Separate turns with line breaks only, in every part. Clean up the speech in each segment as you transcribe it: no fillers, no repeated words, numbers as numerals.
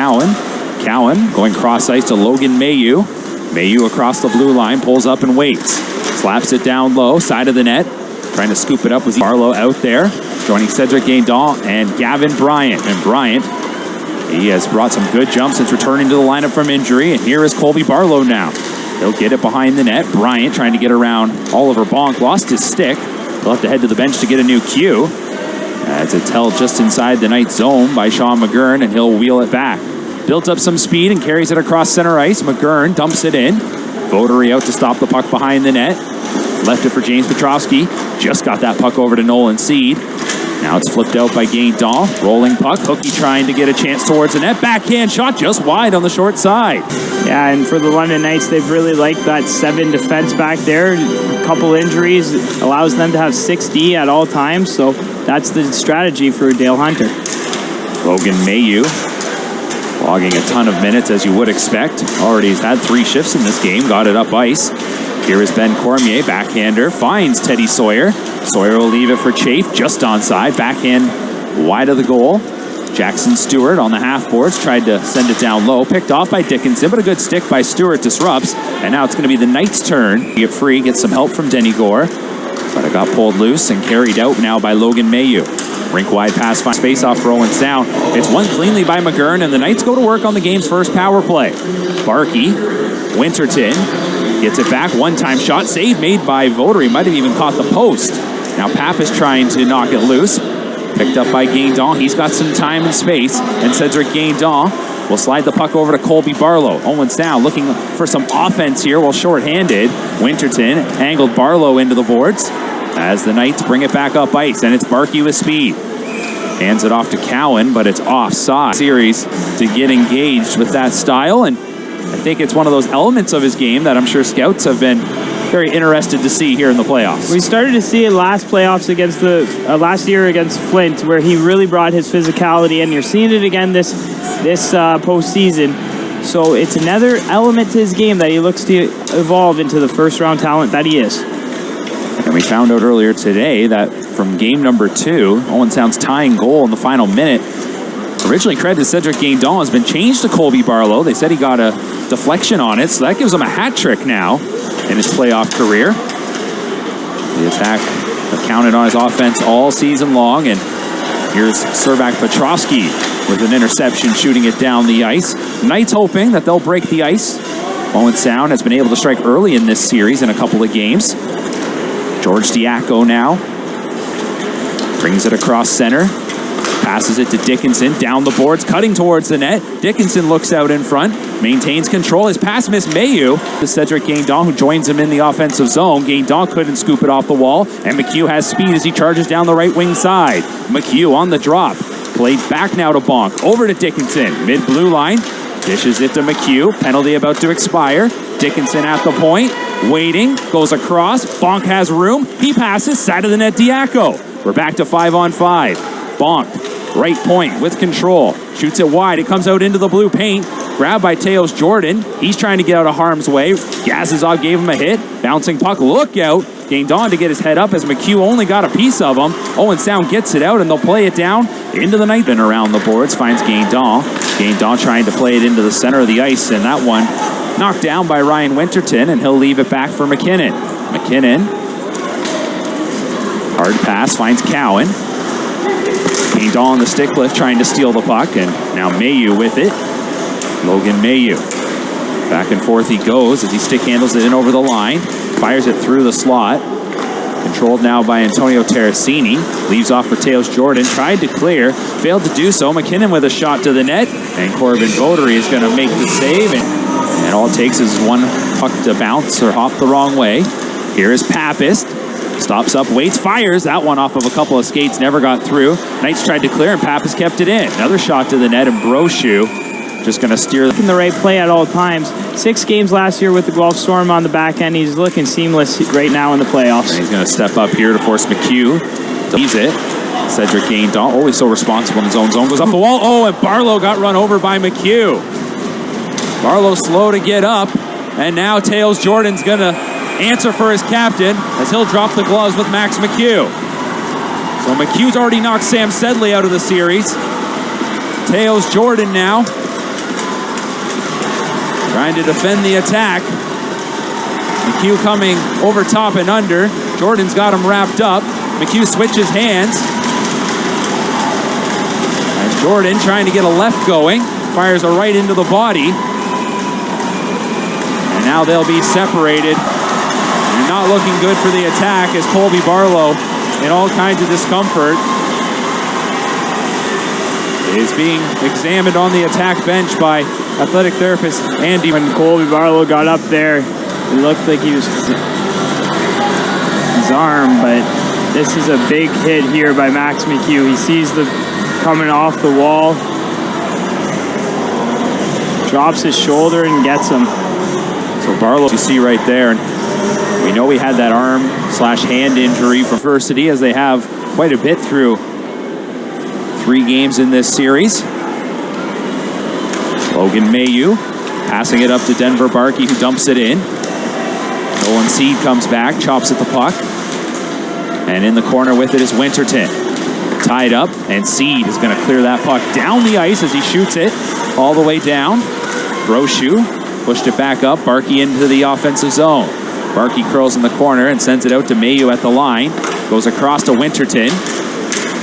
Cowan. Cowan going cross ice to Logan Mailloux. Mailloux across the blue line, pulls up and waits. Slaps it down low, side of the net. Trying to scoop it up with Barlow out there. Joining Cédrick Guindon and Gavin Bryant. And Bryant, he has brought some good jumps since returning to the lineup from injury. And here is Colby Barlow now. He'll get it behind the net. Bryant trying to get around Oliver Bonk. Lost his stick. He'll have to head to the bench to get a new cue. As it's held just inside the Knights' zone by Sean McGurn, and he'll wheel it back. Built up some speed and carries it across center ice. McGurn dumps it in. Votary out to stop the puck behind the net. Left it for James Petrovsky. Just got that puck over to Nolan Seed. Now it's flipped out by Guindon. Rolling puck. Hookie trying to get a chance towards the net. Backhand shot just wide on the short side.
Yeah, and for the London Knights, they've really liked that 7 defense back there. A couple injuries allows them to have 6D at all times. So that's the strategy for Dale Hunter.
Logan Mailloux logging a ton of minutes, as you would expect. Already has had 3 shifts in this game. Got it up ice. Here is Ben Cormier, backhander, finds Teddy Sawyer. Sawyer will leave it for Chafe, just onside. Backhand wide of the goal. Jackson Stewart on the half boards, tried to send it down low. Picked off by Dickinson, but a good stick by Stewart disrupts. And now it's going to be the Knights' turn. Get free, get some help from Denny Gore. But it got pulled loose and carried out now by Logan Mailloux. Rink-wide pass, finds face-off for Owen Sound. It's won cleanly by McGurn, and the Knights go to work on the game's first power play. Barkey, Winterton, gets it back, one-time shot, save made by Votary, might have even caught the post. Now Pappas trying to knock it loose, picked up by Guindon. He's got some time and space, and Cédrick Guindon will slide the puck over to Colby Barlow. Owen Sound looking for some offense here while short-handed. Winterton angled Barlow into the boards as the Knights bring it back up ice, and it's Barkey with speed. Hands it off to Cowan, but it's offside. Series to get engaged with that style, and I think it's one of those elements of his game that I'm sure scouts have been very interested to see here in the playoffs.
We started to see it last playoffs against the last year against Flint, where he really brought his physicality, and you're seeing it again this postseason. So it's another element to his game that he looks to evolve into the first-round talent that he is.
And we found out earlier today that from game number 2, Owen Sound's tying goal in the final minute, originally credited to Cédrick Guindon, has been changed to Colby Barlow. They said he got a deflection on it, so that gives him a hat trick now in his playoff career. The attack counted on his offense all season long, and here's Cédrick Petrovsky with an interception shooting it down the ice. Knights hoping that they'll break the ice. Owen Sound has been able to strike early in this series in a couple of games. George Diaco now brings it across center, passes it to Dickinson, down the boards, cutting towards the net. Dickinson looks out in front, maintains control. His pass missed Mailloux to Cédrick Guindon, who joins him in the offensive zone. Guindon couldn't scoop it off the wall, and McHugh has speed as he charges down the right wing side. McHugh on the drop, played back now to Bonk, over to Dickinson, mid-blue line, dishes it to McHugh, penalty about to expire. Dickinson at the point, waiting, goes across, Bonk has room, he passes, side of the net, Diaco. We're back to 5-on-5. Bonk, right point with control, shoots it wide, it comes out into the blue paint, grabbed by Teos Jordan, he's trying to get out of harm's way, Gazizov gave him a hit, bouncing puck, look out, Guindon to get his head up as McHugh only got a piece of him. Owen Sound gets it out and they'll play it down into the night. Been around the boards, finds Guindon. Guindon trying to play it into the center of the ice, and that one knocked down by Ryan Winterton, and he'll leave it back for McKinnon. McKinnon, hard pass, finds Cowan. Guindon on the stick lift trying to steal the puck, and now Mailloux with it. Logan Mailloux. Back and forth he goes as he stick handles it in over the line. Fires it through the slot. Controlled now by Antonio Terracini. Leaves off for Teos Jordan. Tried to clear. Failed to do so. McKinnon with a shot to the net. And Corbin Votary is going to make the save. And all it takes is one puck to bounce or hop the wrong way. Here is Pappas. Stops up, waits, fires. That one off of a couple of skates. Never got through. Knights tried to clear and Pappas kept it in. Another shot to the net, and Brochu just going to steer
in the right play at all times. 6 games last year with the Guelph Storm on the back end. He's looking seamless right now in the playoffs.
And he's going to step up here to force McHugh. Leaves it. Cédrick Guindon, always so responsible in his own zone, goes up the wall. Oh, and Barlow got run over by McHugh. Barlow slow to get up, and now Teos Jordan's going to answer for his captain as he'll drop the gloves with Max McHugh. So McHugh's already knocked Sam Sedley out of the series. Teos Jordan now trying to defend the attack. McHugh coming over top and under. Jordan's got him wrapped up. McHugh switches hands. And Jordan trying to get a left going. Fires a right into the body. And now they'll be separated. And not looking good for the attack as Colby Barlow, in all kinds of discomfort, is being examined on the attack bench by athletic therapist Andy.
When Colby Barlow got up there, it looked like he was his arm, but this is a big hit here by Max McHugh. He sees the coming off the wall, drops his shoulder and gets him.
So Barlow, you see right there, and we know he had that arm/hand injury from adversity, as they have quite a bit through 3 games in this series. Logan Mailloux passing it up to Denver Barkey, who dumps it in. Nolan Seed comes back, chops at the puck. And in the corner with it is Winterton. Tied up, and Seed is going to clear that puck down the ice as he shoots it all the way down. Brochu pushed it back up, Barkey into the offensive zone. Barkey curls in the corner and sends it out to Mailloux at the line. Goes across to Winterton.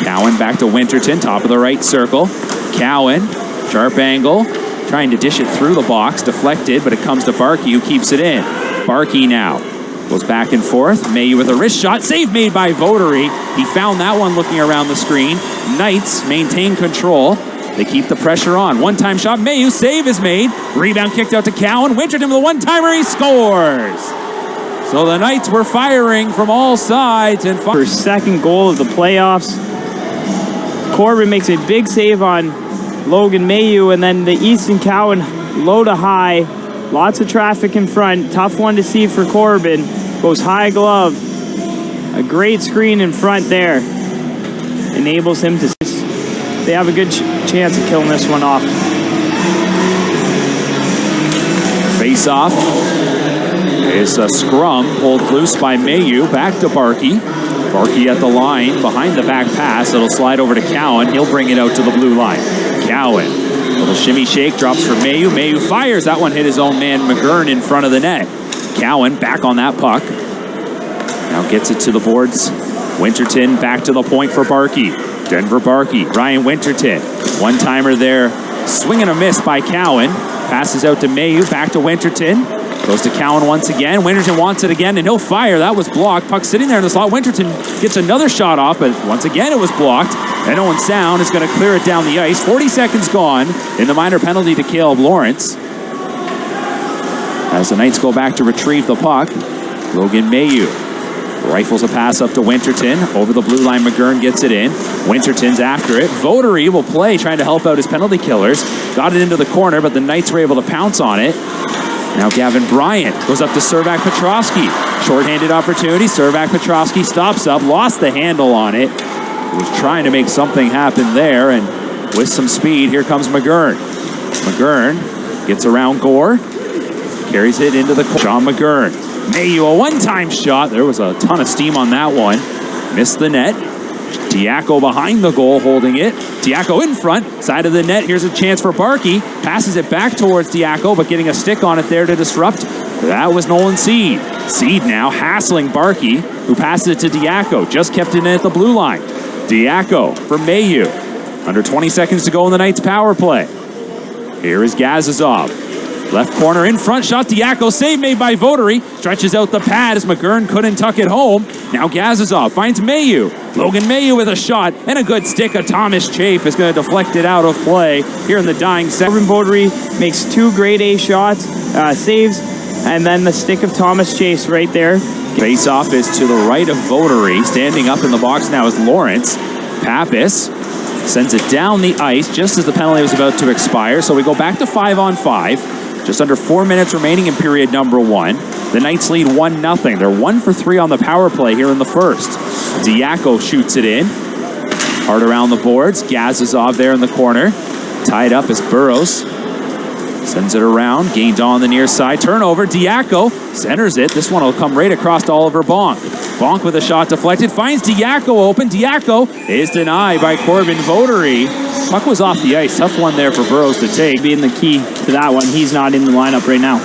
Cowan back to Winterton, top of the right circle. Cowan, sharp angle, trying to dish it through the box, deflected, but it comes to Barkey, who keeps it in. Barkey now goes back and forth. Mailloux with a wrist shot, save made by Votary. He found that one looking around the screen. Knights maintain control. They keep the pressure on. One-time shot, Mailloux, save is made. Rebound kicked out to Cowan. Winterton with a one-timer, he scores! So the Knights were firing from all sides. And
for second goal of the playoffs, Corbin makes a big save on Logan Mailloux, and then the Easton Cowan low to high. Lots of traffic in front. Tough one to see for Corbin. Goes high glove. A great screen in front there. Enables him to... They have a good chance of killing this one off.
Face off. It's a scrum pulled loose by Mailloux. Back to Barkey. Barkey at the line. Behind the back pass. It'll slide over to Cowan. He'll bring it out to the blue line. Cowan. Little shimmy shake. Drops for Mailloux. Mailloux fires. That one hit his own man McGurn in front of the net. Cowan back on that puck. Now gets it to the boards. Winterton back to the point for Barkey. Denver Barkey. Ryan Winterton. One-timer there. Swing and a miss by Cowan. Passes out to Mailloux. Back to Winterton. Goes to Cowan once again. Winterton wants it again, and he'll fire. That was blocked. Puck sitting there in the slot. Winterton gets another shot off, but once again it was blocked. And Owen Sound is going to clear it down the ice. 40 seconds gone in the minor penalty to Caleb Lawrence. As the Knights go back to retrieve the puck, Logan Mailloux rifles a pass up to Winterton. Over the blue line, McGurn gets it in. Winterton's after it. Votary will play, trying to help out his penalty killers. Got it into the corner, but the Knights were able to pounce on it. Now Gavin Bryant goes up to Servac Petrovsky. Shorthanded opportunity. Servac Petrovsky stops up, lost the handle on it. Was trying to make something happen there, and with some speed, here comes McGurn. McGurn gets around Gore. Carries it into the corner. Sean McGurn. Mailloux, a one-time shot. There was a ton of steam on that one. Missed the net. Diaco behind the goal holding it. Diaco in front, side of the net. Here's a chance for Barkey. Passes it back towards Diaco, but getting a stick on it there to disrupt. That was Nolan Seed. Seed now hassling Barkey, who passes it to Diaco. Just kept it in at the blue line. Diaco for Mailloux. Under 20 seconds to go in the Knights' power play. Here is Gazizov. Left corner in front shot. Diaco save made by Votary. Stretches out the pad as McGurn couldn't tuck it home. Now Gazizov finds Mailloux. Logan Mailloux with a shot and a good stick of Thomas Chafe is going to deflect it out of play here in the dying second. Votary
makes 2 grade A shots, saves, and then the stick of Thomas Chase right there.
Face-off is to the right of Votary. Standing up in the box now is Lawrence. Pappas sends it down the ice just as the penalty was about to expire. So we go back to 5-on-5. Just under 4 minutes remaining in period number 1. The Knights lead 1-0. They're 1 for 3 on the power play here in the first. Diaco shoots it in. Hard around the boards. Gazizov there in the corner. Tied up as Burrows sends it around. Guindon on the near side. Turnover. Diaco centers it. This one will come right across to Oliver Bonk. Bonk with a shot deflected. Finds Diaco open. Diaco is denied by Corbin Votary. Puck was off the ice. Tough one there for Burrows to take.
Being the key to that one, he's not in the lineup right now.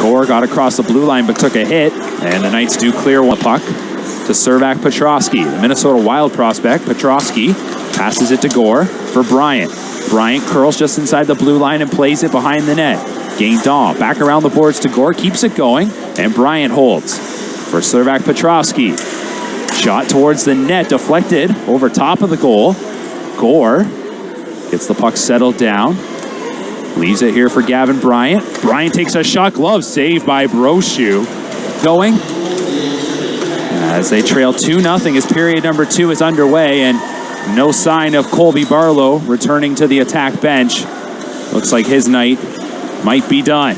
Gore got across the blue line but took a hit, and the Knights do clear one puck to Cédrick Petrosky, the Minnesota Wild prospect. Petrosky passes it to Gore for Bryant. Bryant curls just inside the blue line and plays it behind the net. Guindon back around the boards to Gore, keeps it going, and Bryant holds for Cédrick Petrosky. Shot towards the net, deflected over top of the goal. Gore gets the puck settled down. Leaves it here for Gavin Bryant. Bryant takes a shot, glove save by Brochu. Going as they trail 2-0 as period number 2 is underway, and no sign of Colby Barlow returning to the attack bench. Looks like his night might be done.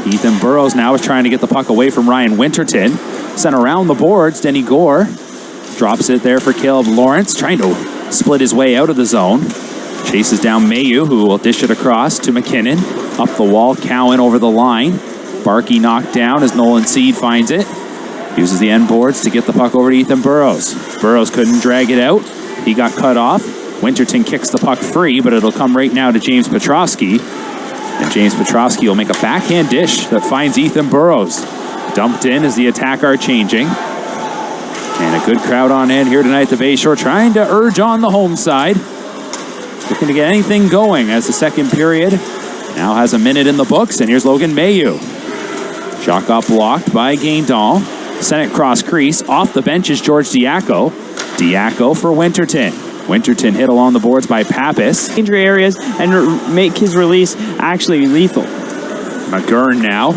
Ethan Burrows now is trying to get the puck away from Ryan Winterton. Sent around the boards, Denny Gore drops it there for Caleb Lawrence, trying to split his way out of the zone. Chases down Mailloux, who will dish it across to McKinnon. Up the wall, Cowan over the line. Barkey knocked down as Nolan Seed finds it. Uses the end boards to get the puck over to Ethan Burrows. Burrows couldn't drag it out. He got cut off. Winterton kicks the puck free, but it'll come right now to James Petrosky. And James Petrosky will make a backhand dish that finds Ethan Burrows. Dumped in as the attack are changing. And a good crowd on hand here tonight at the Bayshore, trying to urge on the home side. Looking to get anything going as the second period now has a minute in the books. And here's Logan Mailloux. Shot got blocked by Guindon. Sent it cross crease. Off the bench is George Diaco. Diaco for Winterton. Winterton hit along the boards by Pappas.
Danger areas and make his release actually lethal.
McGurn now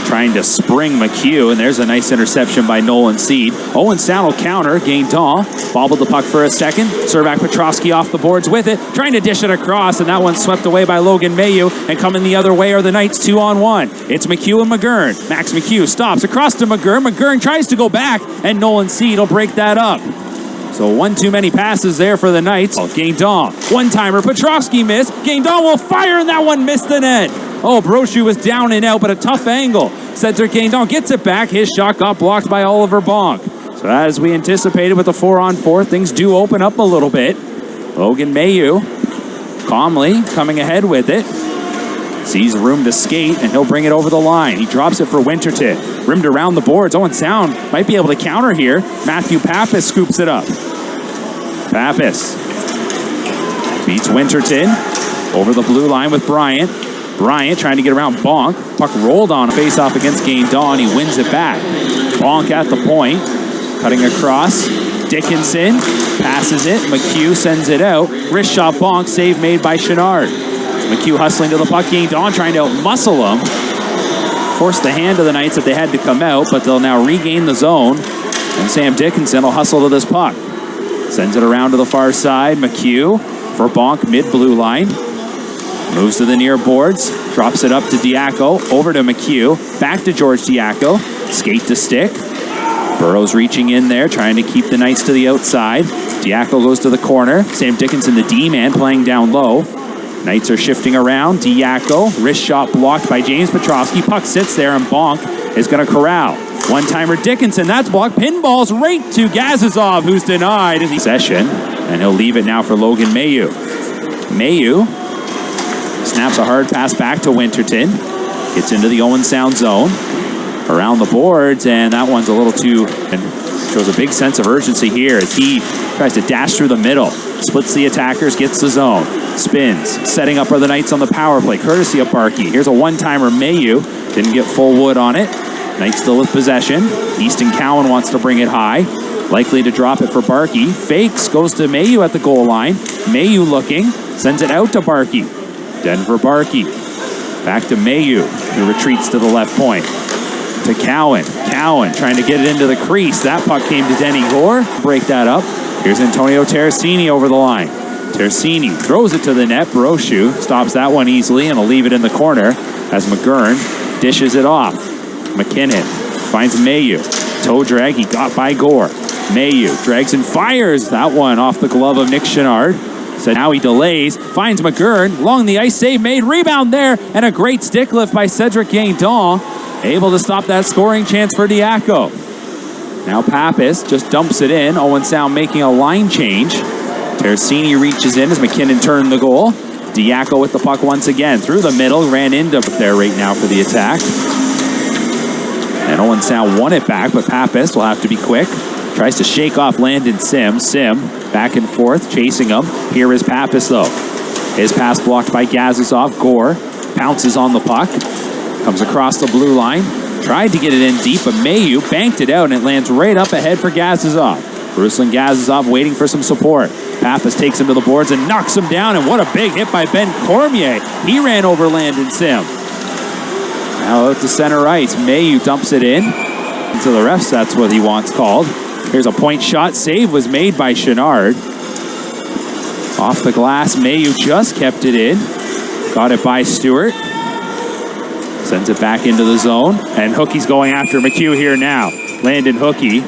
trying to spring McHugh, and there's a nice interception by Nolan Seed. Owen Sound will counter. Guindon bobbled the puck for a second. Cédrick Petrosky off the boards with it, trying to dish it across, and that one's swept away by Logan Mailloux. And coming the other way are the Knights 2-on-1. It's McHugh and McGurn. Max McHugh stops across to McGurn. McGurn tries to go back, and Nolan Seed will break that up. So one too many passes there for the Knights. Guindon, one-timer. Petrosky missed. Guindon will fire, and that one missed the net. Oh, Brochu was down and out, but a tough angle. Cédrick Guindon gets it back. His shot got blocked by Oliver Bonk. So as we anticipated with the 4-on-4, things do open up a little bit. Logan Mailloux calmly coming ahead with it. Sees room to skate, and he'll bring it over the line. He drops it for Winterton. Rimmed around the boards. Owen Sound might be able to counter here. Matthew Pappas scoops it up. Pappas beats Winterton over the blue line with Bryant. Bryant trying to get around Bonk. Puck rolled on a face-off against Guindon. He wins it back. Bonk at the point. Cutting across. Dickinson passes it. McHugh sends it out. Wrist shot Bonk. Save made by Chenard. McHugh hustling to the puck. Guindon trying to muscle him. Forced the hand of the Knights that they had to come out, but they'll now regain the zone. And Sam Dickinson will hustle to this puck. Sends it around to the far side. McHugh for Bonk mid-blue line. Moves to the near boards. Drops it up to Diaco. Over to McHugh. Back to George Diaco. Skate to stick. Burrows reaching in there, trying to keep the Knights to the outside. Diaco goes to the corner. Sam Dickinson, the D-man, playing down low. Knights are shifting around. Diaco, wrist shot blocked by James Petrosky. Puck sits there, and Bonk is going to corral. One-timer Dickinson, that's blocked. Pinballs right to Gazizov, who's denied in the session. And he'll leave it now for Logan Mailloux. Mailloux snaps a hard pass back to Winterton. Gets into the Owen Sound zone. Around the boards, and that one's a little too... And shows a big sense of urgency here as he tries to dash through the middle. Splits the attackers, gets the zone. Spins, setting up for the Knights on the power play, courtesy of Barkey. Here's a one-timer Mailloux. Didn't get full wood on it. Knights still with possession. Easton Cowan wants to bring it high. Likely to drop it for Barkey. Fakes, goes to Mailloux at the goal line. Mailloux looking, sends it out to Barkey. Denver Barkey. Back to Mailloux, who retreats to the left point. To Cowan. Cowan trying to get it into the crease. That puck came to Denny Gore. Break that up. Here's Antonio Terracini over the line. Terracini throws it to the net. Brochu stops that one easily and will leave it in the corner as McGurn dishes it off. McKinnon finds Mailloux. Toe drag. He got by Gore. Mailloux drags and fires that one off the glove of Nick Chenard. So now he delays, finds McGurn, along the ice, save made, rebound there, and a great stick lift by Cédrick Guindon, able to stop that scoring chance for Diaco. Now Pappas just dumps it in, Owen Sound making a line change. Teresini reaches in as McKinnon turned the goal. Diaco with the puck once again. Through the middle, ran into there right now for the attack. And Owen Sound won it back, but Pappas will have to be quick. Tries to shake off Landon Sim. Sim back and forth, chasing him. Here is Pappas, though. His pass blocked by Gazizov. Gore pounces on the puck. Comes across the blue line. Tried to get it in deep, but Mailloux banked it out, and it lands right up ahead for Gazizov. Ruslan Gazizov waiting for some support. Pappas takes him to the boards and knocks him down, and what a big hit by Ben Cormier. He ran over Landon Sim. Now out to center ice. Mailloux dumps it in. To the refs, that's what he wants called. Here's a point shot. Save was made by Chenard. Off the glass, Mailloux just kept it in. Got it by Stewart. Sends it back into the zone. And Hookie's going after McHugh here now. Landon Hookie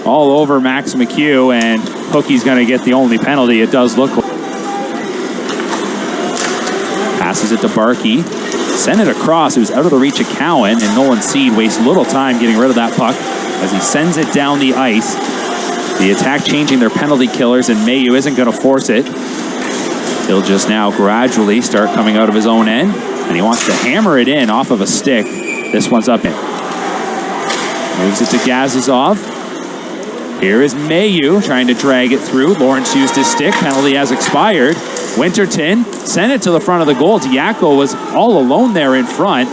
all over Max McHugh, and Hookie's going to get the only penalty, it does look like. Passes it to Barkey. Sent it across. It was out of the reach of Cowan, and Nolan Seed wastes little time getting rid of that puck as he sends it down the ice. The attack changing their penalty killers, and Mailloux isn't going to force it. He'll just now gradually start coming out of his own end, and he wants to hammer it in off of a stick. This one's up in. Moves it to Gazizov. Here is Mailloux trying to drag it through. Lawrence used his stick. Penalty has expired. Winterton sent it to the front of the goal. Diaco was all alone there in front.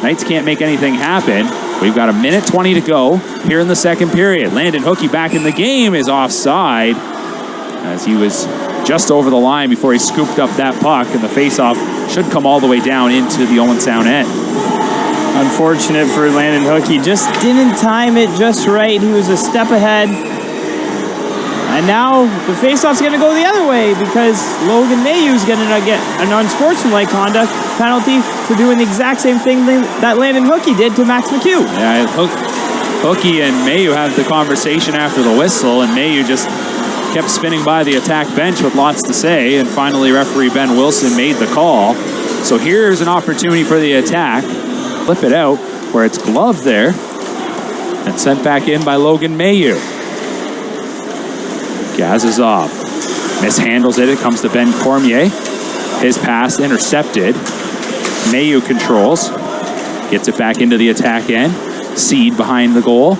Knights can't make anything happen. We've got 1:20 to go here in the second period. Landon Hookie back in the game is offside as he was just over the line before he scooped up that puck, and the faceoff should come all the way down into the Owen Sound end.
Unfortunate for Landon Hookie. Just didn't time it just right. He was a step ahead. And now the faceoff's going to go the other way because Logan Mailloux is going to get an unsportsmanlike conduct penalty for doing the exact same thing that Landon Hookie did to Max McHugh.
Yeah, Hookie and Mailloux had the conversation after the whistle, and Mailloux just kept spinning by the attack bench with lots to say, and finally referee Ben Wilson made the call. So here's an opportunity for the attack. Flip it out where it's gloved there and sent back in by Logan Mailloux. Gazizov mishandles it. It comes to Ben Cormier. His pass intercepted. Mailloux controls. Gets it back into the attack end. Seed behind the goal.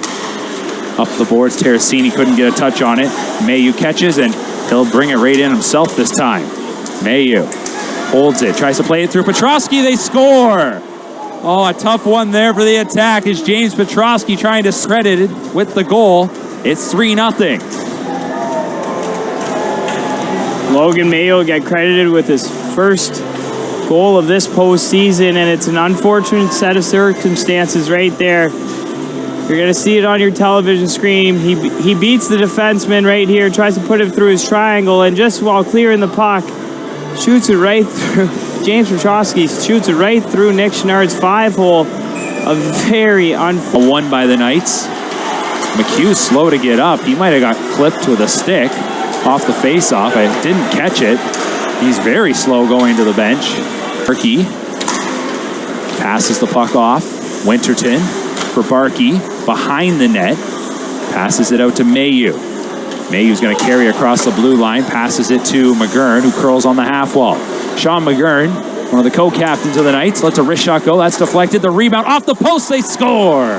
Up the boards. Teresini couldn't get a touch on it. Mailloux catches, and he'll bring it right in himself this time. Mailloux holds it. Tries to play it through Petrosky. They score! Oh, a tough one there for the attack is James Petrosky trying to credit it with the goal. It's 3-0.
Logan Mailloux got credited with his first goal of this postseason, and it's an unfortunate set of circumstances right there. You're going to see it on your television screen. He beats the defenseman right here, tries to put it through his triangle, and just while clearing the puck, shoots it right through. James Petrosky shoots it right through Nick Chenard's 5-hole. A very unfortunate
one by the Knights. McHugh's slow to get up. He might have got clipped with a stick off the face-off. I didn't catch it. He's very slow going to the bench. Barkey passes the puck off. Winterton for Barkey behind the net. Passes it out to Mailloux. Mailloux's going to carry across the blue line. Passes it to McGurn, who curls on the half wall. Sean McGurn, one of the co-captains of the Knights, lets a wrist shot go. That's deflected. The rebound off the post. They score.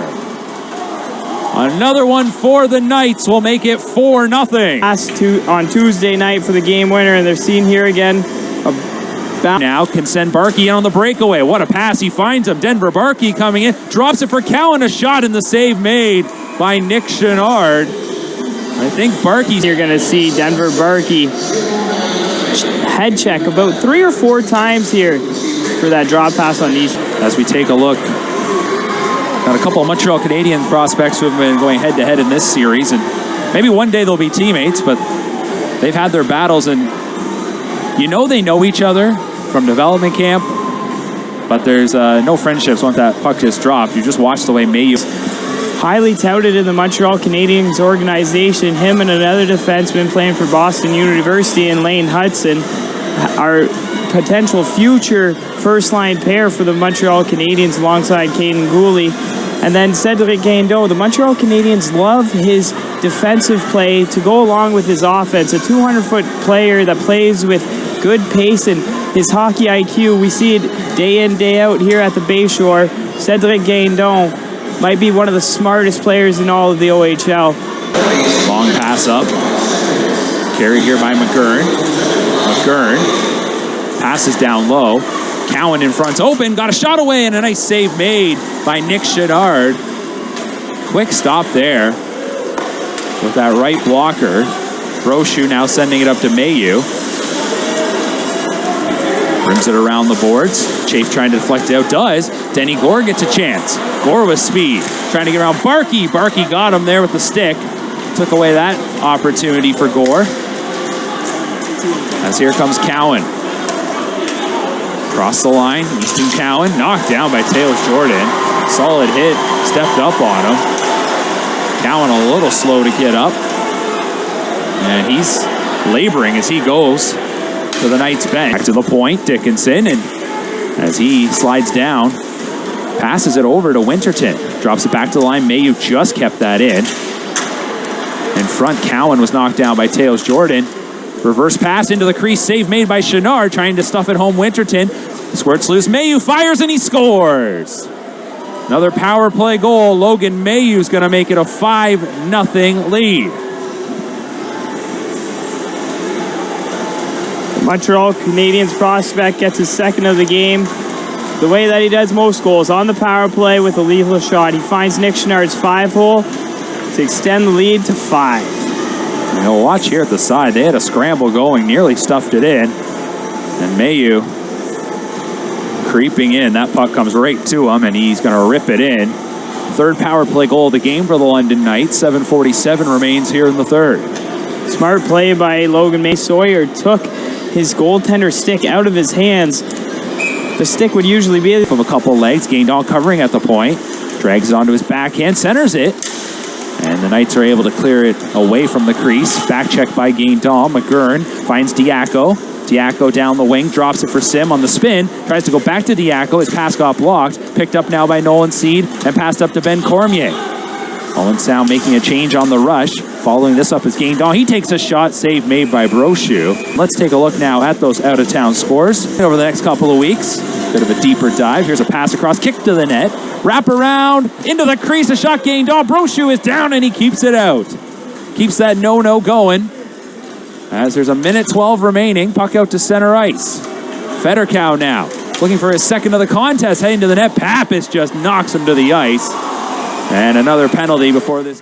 Another one for the Knights will make it 4-0.
On Tuesday night for the game winner, and they're seen here again.
Now can send Barkey in on the breakaway. What a pass. He finds him. Denver Barkey coming in. Drops it for Cowan. A shot, and the save made by Nick Chenard. I think Barkey's...
You're going to see Denver Barkey head check about 3 or 4 times here for that drop pass on East.
As we take a look, got a couple of Montreal Canadiens prospects who have been going head-to-head in this series, and maybe one day they'll be teammates, but they've had their battles, and you know they know each other from development camp, but there's no friendships once that puck is dropped. You just watch the way Mailloux...
Highly touted in the Montreal Canadiens organization, him and another defenseman playing for Boston University and Lane Hudson are potential future first-line pair for the Montreal Canadiens alongside Caden Gooley. And then Cédrick Guindon. The Montreal Canadiens love his defensive play to go along with his offense. A 200-foot player that plays with good pace and his hockey IQ. We see it day in, day out here at the Bayshore. Cédrick Guindon might be one of the smartest players in all of the OHL.
Long pass up. Carried here by McGurn. McGurn passes down low. Cowan in front's open. Got a shot away and a nice save made by Nick Chouinard. Quick stop there with that right blocker. Brochu now sending it up to Mailloux. Rims it around the boards. Chafe trying to deflect it out. Does. Denny Gore gets a chance. Gore with speed. Trying to get around Barkey. Barkey got him there with the stick. Took away that opportunity for Gore. As here comes Cowan. Across the line. Easton Cowan. Knocked down by Taylor Jordan. Solid hit. Stepped up on him. Cowan a little slow to get up. And he's laboring as he goes to the Knights bench. Back to the point, Dickinson, and as he slides down, passes it over to Winterton. Drops it back to the line. Mailloux just kept that in. In front, Cowan was knocked down by Tails Jordan. Reverse pass into the crease, save made by Chouinard, trying to stuff it home. Winterton squirts loose. Mailloux fires and he scores. Another power play goal. Logan Mailloux is going to make it a 5-0 lead.
Montreal Canadiens prospect gets his second of the game. The way that he does most goals, on the power play with a lethal shot. He finds Nick Chouinard's 5-hole to extend the lead to 5.
And he'll watch here at the side. They had a scramble going, nearly stuffed it in. And Mailloux creeping in. That puck comes right to him, and he's going to rip it in. Third power play goal of the game for the London Knights. 7:47 remains here in the third.
Smart play by Logan Mailloux. Sawyer took his goaltender stick out of his hands. The stick would usually be
from a couple legs. Guindon covering at the point. Drags it onto his backhand, centers it. And the Knights are able to clear it away from the crease. Back check by Guindon. McGurn finds Diaco. Diaco down the wing, drops it for Sim on the spin. Tries to go back to Diaco. His pass got blocked. Picked up now by Nolan Seed and passed up to Ben Cormier. Owen Sound making a change on the rush. Following this up is Guindon. He takes a shot, save made by Brochu. Let's take a look now at those out-of-town scores over the next couple of weeks. Bit of a deeper dive. Here's a pass across, kick to the net. Wrap around, into the crease, a shot Guindon. Brochu is down and he keeps it out. Keeps that no-no going. As there's a minute 12 remaining, puck out to center ice. Federkow now, looking for his second of the contest, heading to the net. Pappas just knocks him to the ice. And another penalty before this.